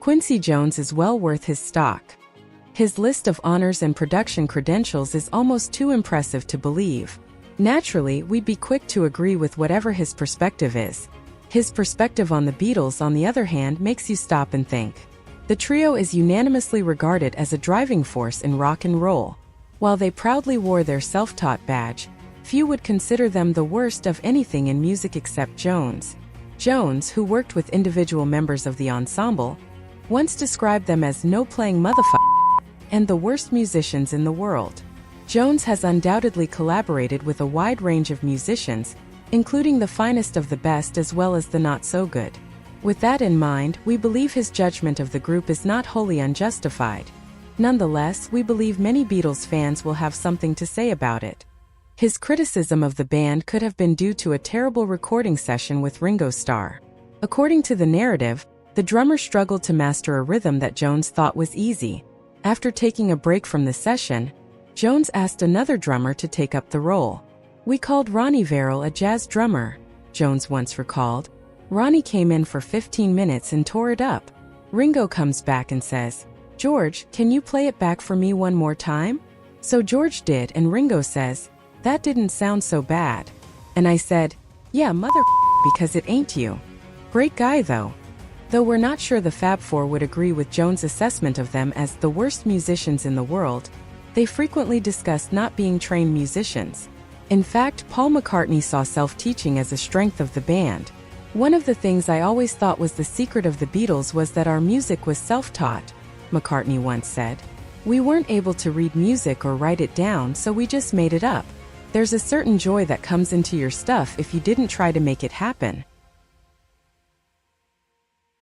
Quincy Jones is well worth his stock. His list of honors and production credentials is almost too impressive to believe. Naturally, we'd be quick to agree with whatever his perspective is. His perspective on the Beatles, on the other hand, makes you stop and think. The trio is unanimously regarded as a driving force in rock and roll. While they proudly wore their self-taught badge, few would consider them the worst of anything in music except Jones. Jones, who worked with individual members of the ensemble, once described them as no-playing motherfuckers and the worst musicians in the world. Jones has undoubtedly collaborated with a wide range of musicians, including the finest of the best as well as the not-so-good. With that in mind, we believe his judgment of the group is not wholly unjustified. Nonetheless, we believe many Beatles fans will have something to say about it. His criticism of the band could have been due to a terrible recording session with Ringo Starr. According to the narrative, the drummer struggled to master a rhythm that Jones thought was easy. After taking a break from the session, Jones asked another drummer to take up the role. "We called Ronnie Verrell a jazz drummer," Jones once recalled. "Ronnie came in for 15 minutes and tore it up. Ringo comes back and says, 'George, can you play it back for me one more time?' So George did, and Ringo says, 'That didn't sound so bad.' And I said, 'Yeah, because it ain't you.' Great guy though." Though we're not sure the Fab Four would agree with Jones' assessment of them as the worst musicians in the world, they frequently discussed not being trained musicians. In fact, Paul McCartney saw self-teaching as a strength of the band. "One of the things I always thought was the secret of the Beatles was that our music was self-taught," McCartney once said. "We weren't able to read music or write it down, so we just made it up. There's a certain joy that comes into your stuff if you didn't try to make it happen."